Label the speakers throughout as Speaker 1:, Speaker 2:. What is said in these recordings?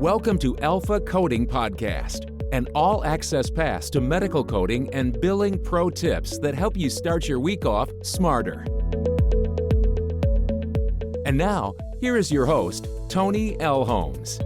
Speaker 1: Welcome to Alpha Coding Podcast, an all-access pass to medical coding and billing pro tips that help you start your week off smarter. And now, here is your host, Toni Elhoms.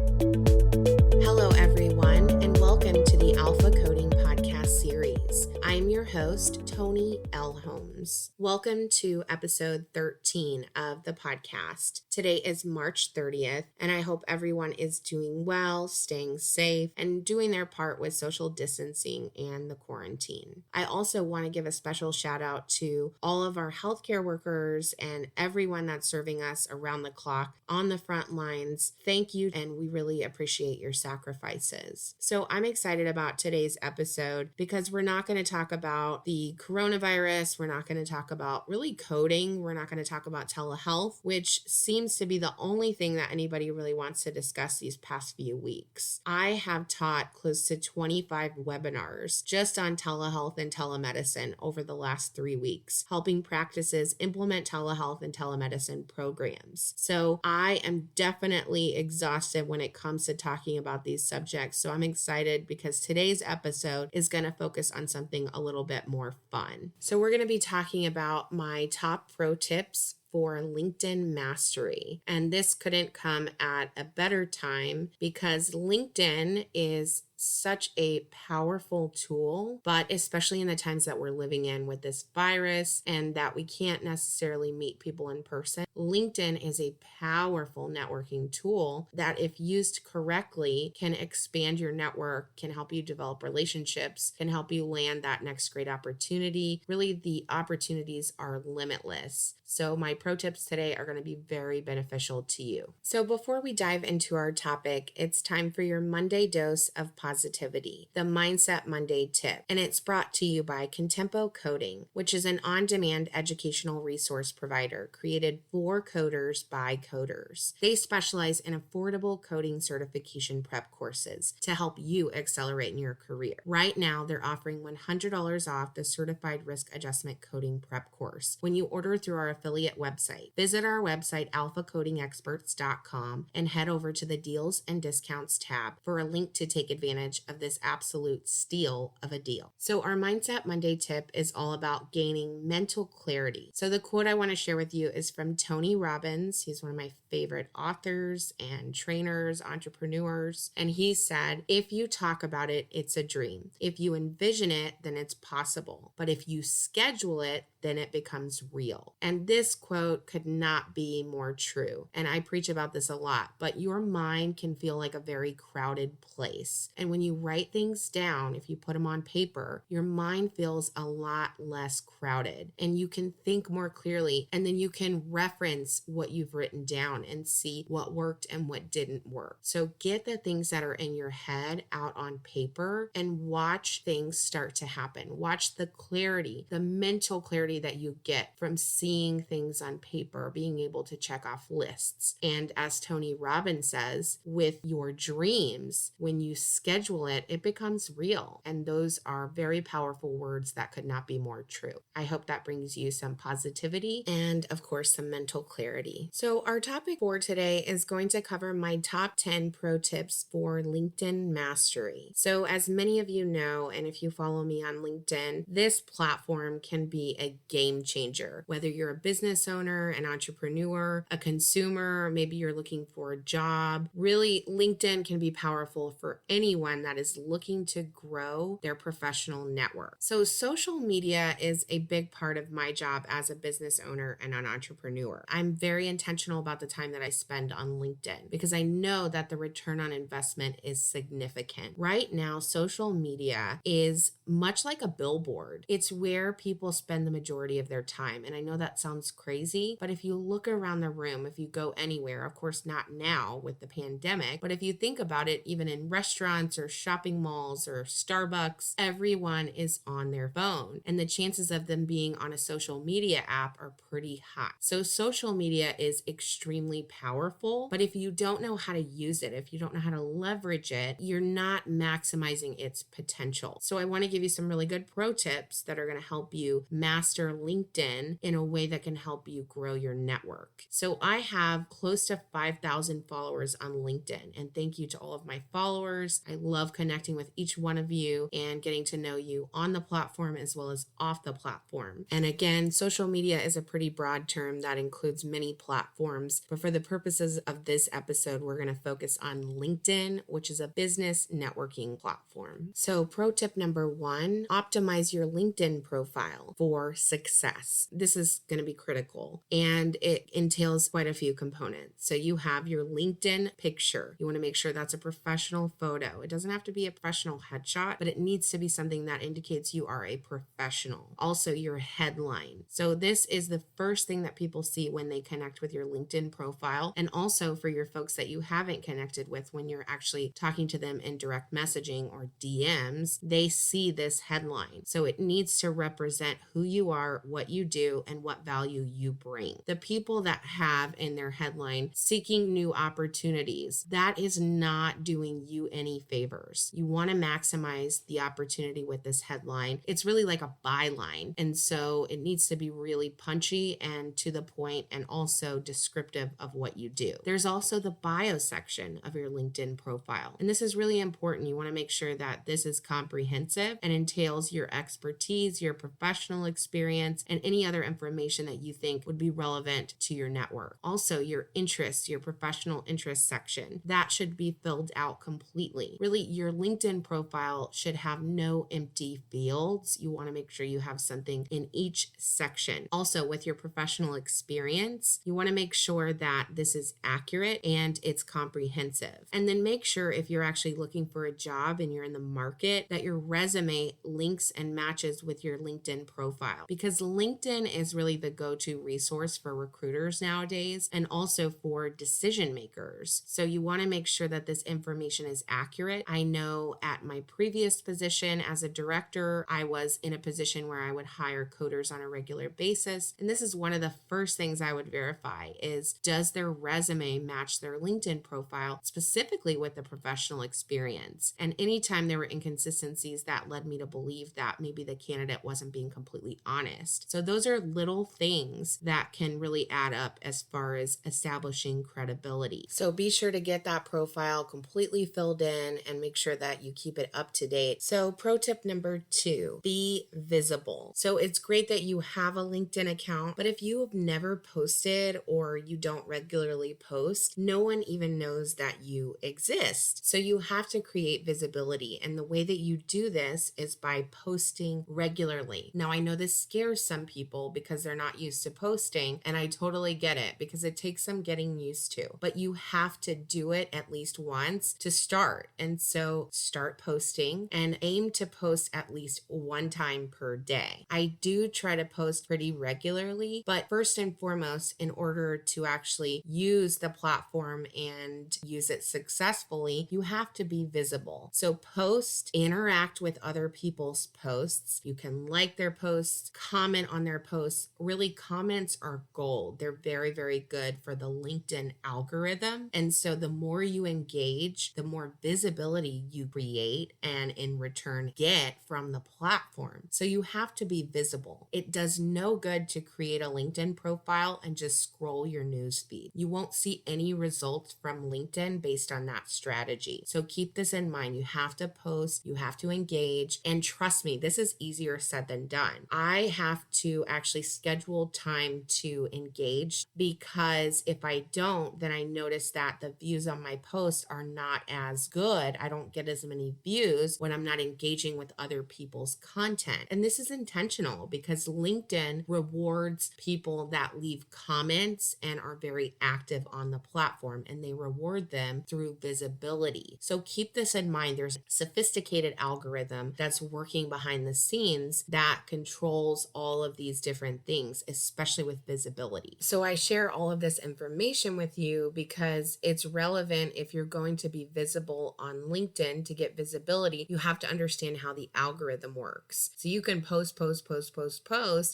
Speaker 2: Hello, everyone, and welcome to the Alpha Coding Podcast series. I'm your host, Toni Elhoms. Welcome to episode 13 of the podcast. Today is March 30th, and I hope everyone is doing well, staying safe, and doing their part with social distancing and the quarantine. I also want to give a special shout out to all of our healthcare workers and everyone that's serving us around the clock on the front lines. Thank you, and we really appreciate your sacrifices. So I'm excited about today's episode because we're not going to talk about the coronavirus. We're not going to talk about really coding. We're not going to talk about telehealth, which seems to be the only thing that anybody really wants to discuss these past few weeks. I have taught close to 25 webinars just on telehealth and telemedicine over the last 3 weeks, helping practices implement telehealth and telemedicine programs. So I am definitely exhausted when it comes to talking about these subjects. So I'm excited because today's episode is going to focus on something a little bit more fun. So we're going to be talking about my top pro tips for LinkedIn mastery. And this couldn't come at a better time because LinkedIn is such a powerful tool, but especially in the times that we're living in with this virus and that we can't necessarily meet people in person, LinkedIn is a powerful networking tool that, if used correctly, can expand your network, can help you develop relationships, can help you land that next great opportunity. Really, the opportunities are limitless. So my pro tips today are going to be very beneficial to you. So before we dive into our topic, it's time for your Monday dose of positivity, the Mindset Monday tip. And it's brought to you by Contempo Coding, which is an on-demand educational resource provider created for coders by coders. They specialize in affordable coding certification prep courses to help you accelerate in your career. Right now, they're offering $100 off the Certified Risk Adjustment Coding Prep course when you order through our affiliate website. Visit our website, alphacodingexperts.com, and head over to the Deals and Discounts tab for a link to take advantage of this absolute steal of a deal. So our Mindset Monday tip is all about gaining mental clarity. So the quote I want to share with you is from Tony Robbins. He's one of my favorite authors and trainers, entrepreneurs. And he said, if you talk about it, it's a dream. If you envision it, then it's possible. But if you schedule it, then it becomes real. And this quote could not be more true. And I preach about this a lot, but your mind can feel like a very crowded place. And when you write things down, if you put them on paper, your mind feels a lot less crowded and you can think more clearly. And then you can reference what you've written down and see what worked and what didn't work. So get the things that are in your head out on paper and watch things start to happen. Watch the clarity, the mental clarity that you get from seeing things on paper, being able to check off lists. And as Tony Robbins says, with your dreams, when you schedule it, it becomes real. And those are very powerful words that could not be more true. I hope that brings you some positivity and, of course, some mental clarity. So our topic for today is going to cover my top 10 pro tips for LinkedIn mastery. So as many of you know, and if you follow me on LinkedIn, this platform can be a game changer. Whether you're a business owner, an entrepreneur, a consumer, maybe you're looking for a job, really LinkedIn can be powerful for anyone that is looking to grow their professional network. So social media is a big part of my job as a business owner and an entrepreneur. I'm very intentional about the time that I spend on LinkedIn because I know that the return on investment is significant. Right now, social media is much like a billboard. It's where people spend the majority of their time. And I know that sounds crazy, but if you look around the room, if you go anywhere, of course, not now with the pandemic, but if you think about it, even in restaurants, restaurants or shopping malls or Starbucks, everyone is on their phone, and the chances of them being on a social media app are pretty high. So social media is extremely powerful, but if you don't know how to use it, if you don't know how to leverage it, you're not maximizing its potential. So I want to give you some really good pro tips that are going to help you master LinkedIn in a way that can help you grow your network. So I have close to 5,000 followers on LinkedIn, and thank you to all of my followers. I love connecting with each one of you and getting to know you on the platform as well as off the platform. And again, social media is a pretty broad term that includes many platforms, but for the purposes of this episode, we're going to focus on LinkedIn, which is a business networking platform. So pro tip number 1, optimize your LinkedIn profile for success. This is going to be critical, and it entails quite a few components. So you have your LinkedIn picture. You want to make sure that's a professional photo. It doesn't have to be a professional headshot, but it needs to be something that indicates you are a professional. Also, your headline. So this is the first thing that people see when they connect with your LinkedIn profile, and also for your folks that you haven't connected with, when you're actually talking to them in direct messaging or DMs, they see this headline. So it needs to represent who you are, what you do, and what value you bring. The people that have in their headline seeking new opportunities, that is not doing you any favors. You want to maximize the opportunity with this headline. It's really like a byline, and so it needs to be really punchy and to the point, and also descriptive of what you do. There's also the bio section of your LinkedIn profile, and this is really important. You want to make sure that this is comprehensive and entails your expertise, your professional experience, and any other information that you think would be relevant to your network. Also, your interests, your professional interest section, that should be filled out completely. Really, your LinkedIn profile should have no empty fields. You want to make sure you have something in each section. Also, with your professional experience, you want to make sure that this is accurate and it's comprehensive. And then make sure, if you're actually looking for a job and you're in the market, that your resume links and matches with your LinkedIn profile, because LinkedIn is really the go-to resource for recruiters nowadays, and also for decision makers. So you want to make sure that this information is accurate. I know at my previous position as a director, I was in a position where I would hire coders on a regular basis. And this is one of the first things I would verify is, does their resume match their LinkedIn profile, specifically with the professional experience? And anytime there were inconsistencies, that led me to believe that maybe the candidate wasn't being completely honest. So those are little things that can really add up as far as establishing credibility. So be sure to get that profile completely filled in and make sure that you keep it up to date. So pro tip number 2, be visible. So it's great that you have a LinkedIn account, but if you have never posted or you don't regularly post, no one even knows that you exist. So you have to create visibility. And the way that you do this is by posting regularly. Now, I know this scares some people because they're not used to posting, and I totally get it because it takes some getting used to, but you have to do it at least once to start. And so start posting and aim to post at least one time per day. I do try to post pretty regularly, but first and foremost, in order to actually use the platform and use it successfully, you have to be visible. So post, interact with other people's posts. You can like their posts, comment on their posts. Really, comments are gold. They're very, very good for the LinkedIn algorithm. And so the more you engage, the more visibility you create and in return get from the platform. So you have to be visible. It does no good to create a LinkedIn profile and just scroll your newsfeed. You won't see any results from LinkedIn based on that strategy. So keep this in mind. You have to post, you have to engage, and trust me, this is easier said than done. I have to actually schedule time to engage, because if I don't, then I notice that the views on my posts are not as good. I don't get as many views when I'm not engaging with other people's content. And this is intentional because LinkedIn rewards people that leave comments and are very active on the platform, and they reward them through visibility. So keep this in mind. There's a sophisticated algorithm that's working behind the scenes that controls all of these different things, especially with visibility. So I share all of this information with you because it's relevant if you're going to be visible on on LinkedIn to get visibility, you have to understand how the algorithm works. So you can post,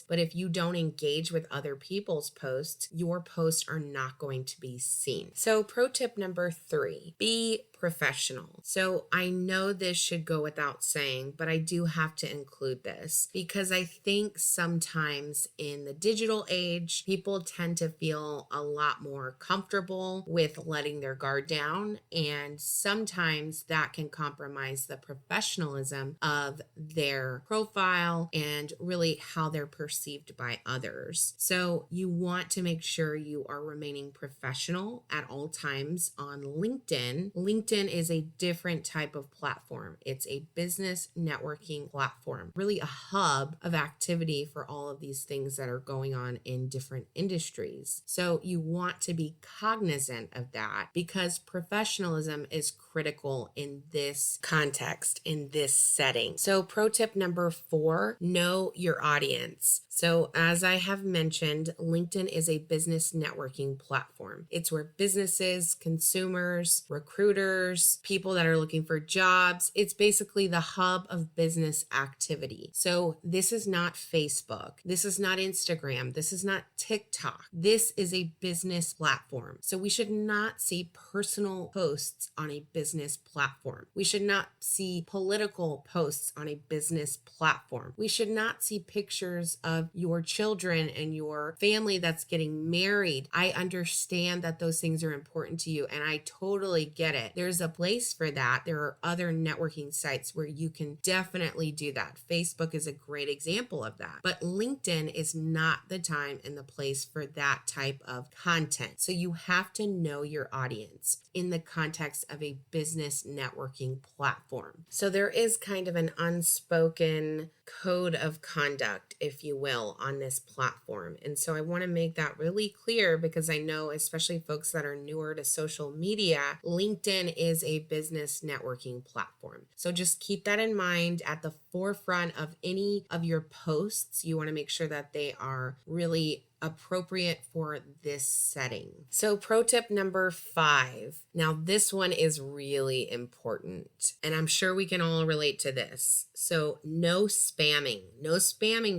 Speaker 2: but if you don't engage with other people's posts, your posts are not going to be seen. So pro tip number 3, be professional. So I know this should go without saying, but I do have to include this because I think sometimes in the digital age, people tend to feel a lot more comfortable with letting their guard down, and sometimes that can compromise the professionalism of their profile and really how they're perceived by others. So you want to make sure you are remaining professional at all times on LinkedIn. LinkedIn is a different type of platform. It's a business networking platform, really a hub of activity for all of these things that are going on in different industries. So you want to be cognizant of that because professionalism is critical in this context, in this setting. So pro tip number 4, know your audience. So as I have mentioned, LinkedIn is a business networking platform. It's where businesses, consumers, recruiters, people that are looking for jobs, it's basically the hub of business activity. So this is not Facebook. This is not Instagram. This is not TikTok. This is a business platform. So we should not see personal posts on a business platform. We should not see political posts on a business platform. We should not see pictures of your children and your family that's getting married. I understand that those things are important to you, and I totally get it. There's a place for that. There are other networking sites where you can definitely do that. Facebook is a great example of that. But LinkedIn is not the time and the place for that type of content. So you have to know your audience in the context of a business networking platform. So there is kind of an unspoken code of conduct, if you will, on this platform. And so I want to make that really clear because I know, especially folks that are newer to social media, LinkedIn is a business networking platform. So just keep that in mind at the forefront of any of your posts. You want to make sure that they are really appropriate for this setting. So pro tip number 5. Now this one is really important, and I'm sure we can all relate to this. So no spamming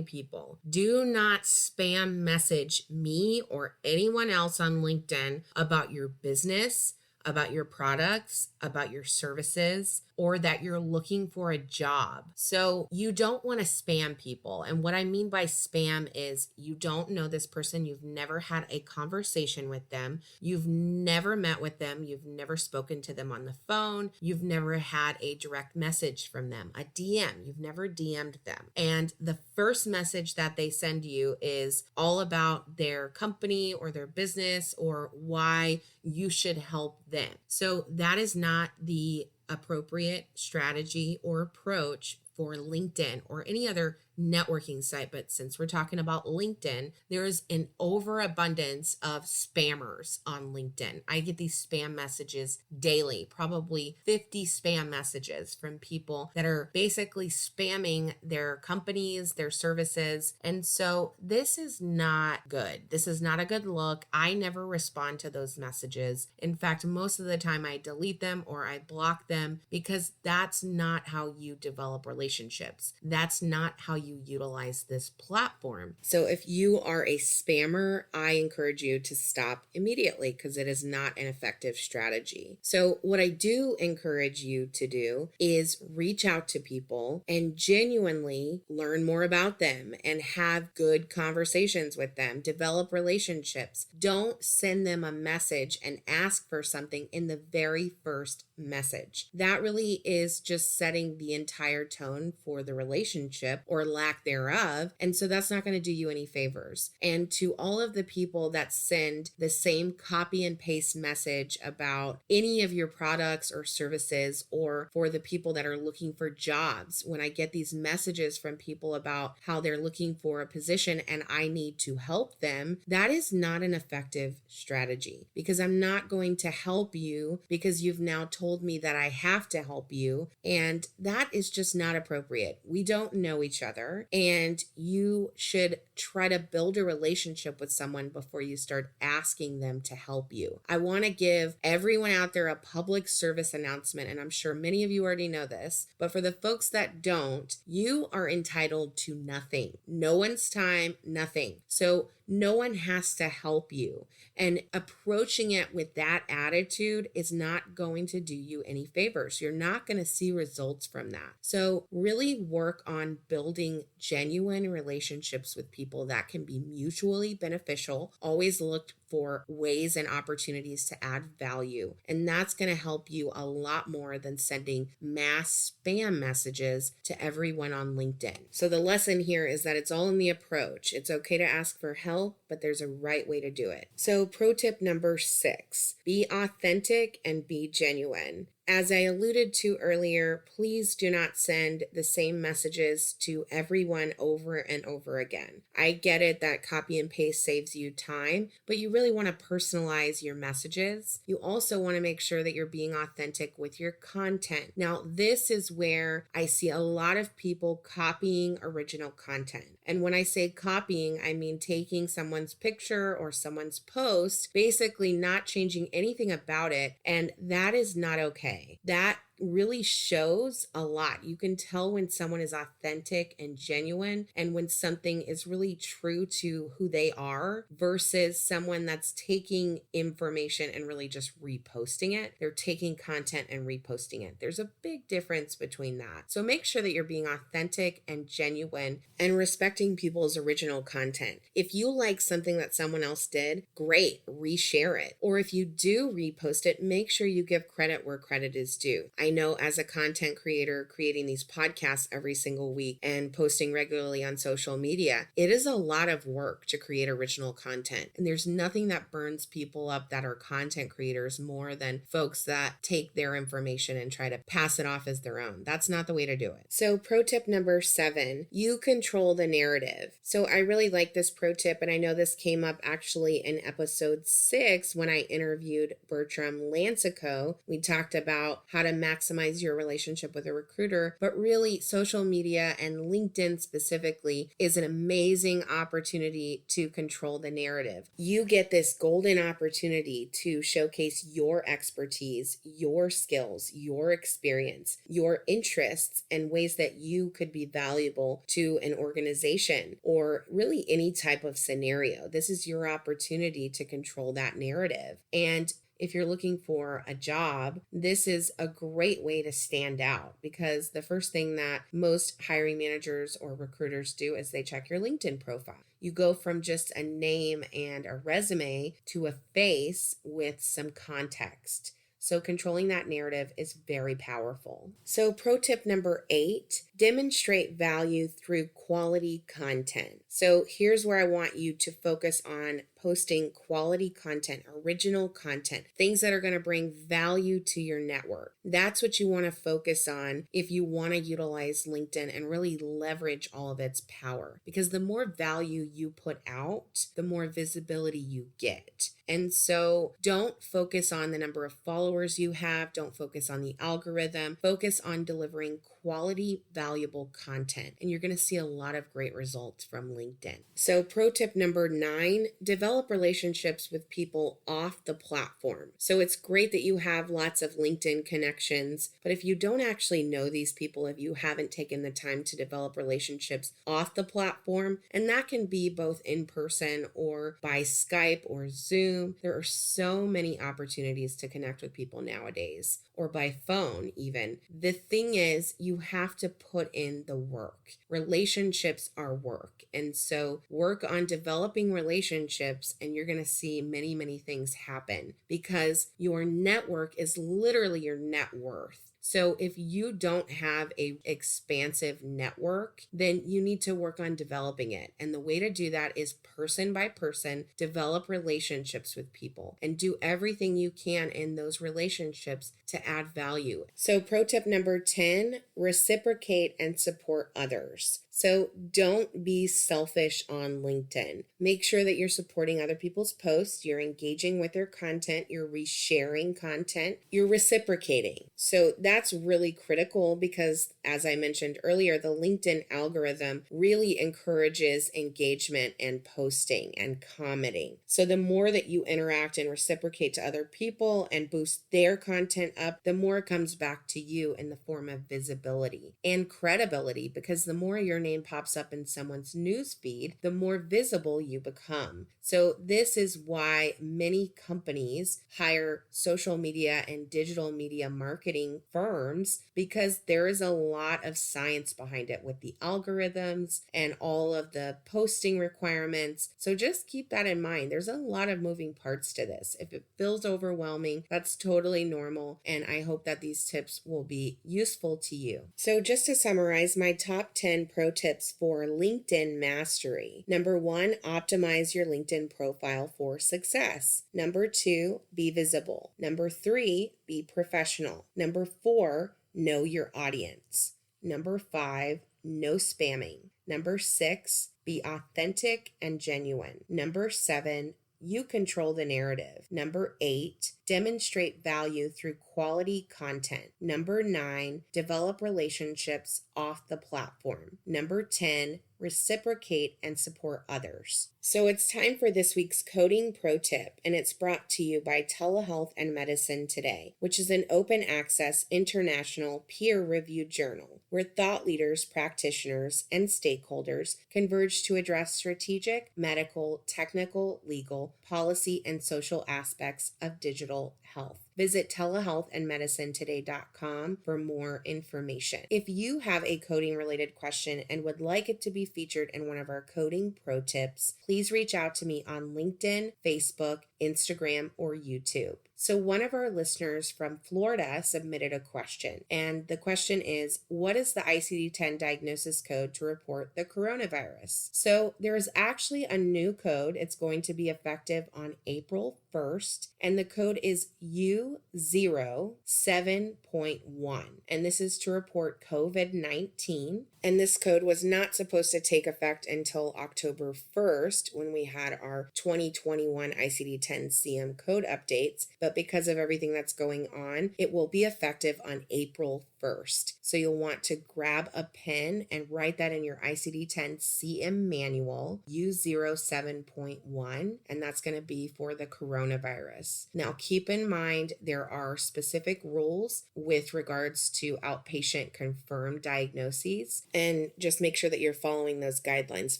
Speaker 2: people. Do not spam message me or anyone else on LinkedIn about your business, about your products, about your services, or that you're looking for a job. So you don't want to spam people. And what I mean by spam is you don't know this person. You've never had a conversation with them. You've never met with them. You've never spoken to them on the phone. You've never had a direct message from them, a DM. You've never DM'd them. And the first message that they send you is all about their company or their business or why you should help them. So that is not the appropriate strategy or approach for LinkedIn or any other networking site. But since we're talking about LinkedIn, there is an overabundance of spammers on LinkedIn. I get these spam messages daily, probably 50 spam messages from people that are basically spamming their companies, their services. And so this is not good. This is not a good look. I never respond to those messages. In fact, most of the time I delete them or I block them because that's not how you develop relationships. That's not how you utilize this platform. So if you are a spammer, I encourage you to stop immediately because it is not an effective strategy. So what I do encourage you to do is reach out to people and genuinely learn more about them and have good conversations with them, develop relationships. Don't send them a message and ask for something in the very first message. That really is just setting the entire tone for the relationship or lack thereof. And so that's not going to do you any favors. And to all of the people that send the same copy and paste message about any of your products or services, or for the people that are looking for jobs, when I get these messages from people about how they're looking for a position and I need to help them, that is not an effective strategy because I'm not going to help you because you've now told me that I have to help you. And that is just not appropriate. We don't know each other. there, and you should try to build a relationship with someone before you start asking them to help you. I want to give everyone out there a public service announcement, and I'm sure many of you already know this, but for the folks that don't, you are entitled to nothing. No one's time, nothing. So no one has to help you. And approaching it with that attitude is not going to do you any favors. You're not going to see results from that. So really work on building genuine relationships with people that can be mutually beneficial. Always look for ways and opportunities to add value. And that's going to help you a lot more than sending mass spam messages to everyone on LinkedIn. So the lesson here is that it's all in the approach. It's okay to ask for help, but there's a right way to do it. So pro tip number 6, be authentic and be genuine. As I alluded to earlier, please do not send the same messages to everyone over and over again. I get it that copy and paste saves you time, but you really want to personalize your messages. You also want to make sure that you're being authentic with your content. Now, this is where I see a lot of people copying original content. And when I say copying, I mean taking someone's picture or someone's post, basically not changing anything about it, and that is not okay. That really shows a lot. You can tell when someone is authentic and genuine and when something is really true to who they are versus someone that's taking information and really just reposting it. They're taking content and reposting it. There's a big difference between that. So make sure that you're being authentic and genuine and respecting people's original content. If you like something that someone else did, great, reshare it. Or if you do repost it, make sure you give credit where credit is due. I know as a content creator, creating these podcasts every single week and posting regularly on social media, it is a lot of work to create original content. And there's nothing that burns people up that are content creators more than folks that take their information and try to pass it off as their own. That's not the way to do it. So pro tip number 7, you control the narrative. So I really like this pro tip, and I know this came up actually in episode 6 when I interviewed Bertram Lancico. We talked about how to maximize your relationship with a recruiter, but really social media and LinkedIn specifically is an amazing opportunity to control the narrative. You get this golden opportunity to showcase your expertise, your skills, your experience, your interests, and ways that you could be valuable to an organization or really any type of scenario. This is your opportunity to control that narrative. And if you're looking for a job, this is a great way to stand out because the first thing that most hiring managers or recruiters do is they check your LinkedIn profile. You go from just a name and a resume to a face with some context. So controlling that narrative is very powerful. So pro tip number 8, demonstrate value through quality content. So here's where I want you to focus on posting quality content, original content, things that are going to bring value to your network. That's what you want to focus on if you want to utilize LinkedIn and really leverage all of its power. Because the more value you put out, the more visibility you get. And so don't focus on the number of followers you have. Don't focus on the algorithm. Focus on delivering quality, valuable content. And you're going to see a lot of great results from LinkedIn. So pro tip number 9, develop relationships with people off the platform. So it's great that you have lots of LinkedIn connections, but if you don't actually know these people, if you haven't taken the time to develop relationships off the platform, and that can be both in person or by Skype or Zoom, there are so many opportunities to connect with people nowadays, or by phone even. The thing is, you have to put in the work. Relationships are work. And so work on developing relationships and you're going to see many, many things happen because your network is literally your net worth. So if you don't have an expansive network, then you need to work on developing it. And the way to do that is person by person, develop relationships with people and do everything you can in those relationships to add value. So pro tip number 10, reciprocate and support others. So don't be selfish on LinkedIn. Make sure that you're supporting other people's posts, you're engaging with their content, you're resharing content, you're reciprocating. So that's really critical because, as I mentioned earlier, the LinkedIn algorithm really encourages engagement and posting and commenting. So the more that you interact and reciprocate to other people and boost their content up, the more it comes back to you in the form of visibility and credibility, because the more your name pops up in someone's news feed, the more visible you become. So this is why many companies hire social media and digital media marketing firms, because there is a lot of science behind it with the algorithms and all of the posting requirements. So just keep that in mind. There's a lot of moving parts to this. If it feels overwhelming, that's totally normal. And I hope that these tips will be useful to you. So just to summarize my top 10 pro tips for LinkedIn mastery. Number 1, optimize your LinkedIn profile for success. Number 2, be visible. Number 3, be professional. Number 4, know your audience. Number 5, no spamming. Number 6, be authentic and genuine. Number 7, you control the narrative. Number 8, demonstrate value through quality content. Number 9, develop relationships off the platform. Number 10, reciprocate and support others. So it's time for this week's coding pro tip, and it's brought to you by Telehealth and Medicine Today, which is an open access international peer-reviewed journal where thought leaders, practitioners, and stakeholders converge to address strategic, medical, technical, legal, policy, and social aspects of digital health. Visit telehealthandmedicinetoday.com for more information. If you have a coding related question and would like it to be featured in one of our coding pro tips, please reach out to me on LinkedIn, Facebook, Instagram, or YouTube. So one of our listeners from Florida submitted a question, and the question is, what is the ICD-10 diagnosis code to report the coronavirus? So there is actually a new code. It's going to be effective on April 1st, and the code is U07.1, and this is to report COVID-19. And this code was not supposed to take effect until October 1st when we had our 2021 ICD-10-CM code updates, but because of everything that's going on, it will be effective on April 1st. So you'll want to grab a pen and write that in your ICD-10-CM manual, U07.1, and that's going to be for the coronavirus. Now keep in mind there are specific rules with regards to outpatient confirmed diagnoses, and just make sure that you're following those guidelines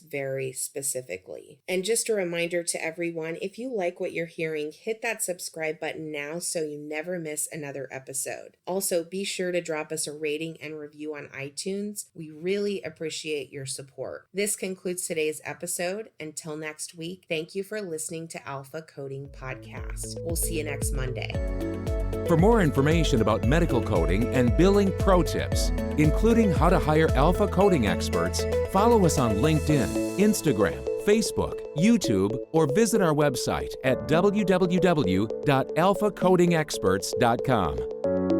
Speaker 2: very specifically. And just a reminder to everyone, if you like what you're hearing, hit that subscribe button now so you never miss another episode. Also, be sure to drop us a rating and review on iTunes. We really appreciate your support. This concludes today's episode. Until next week, thank you for listening to Alpha Coding Podcast. We'll see you next Monday.
Speaker 1: For more information about medical coding and billing pro tips, including how to hire alpha coding experts, follow us on LinkedIn, Instagram, Facebook, YouTube, or visit our website at www.alphacodingexperts.com.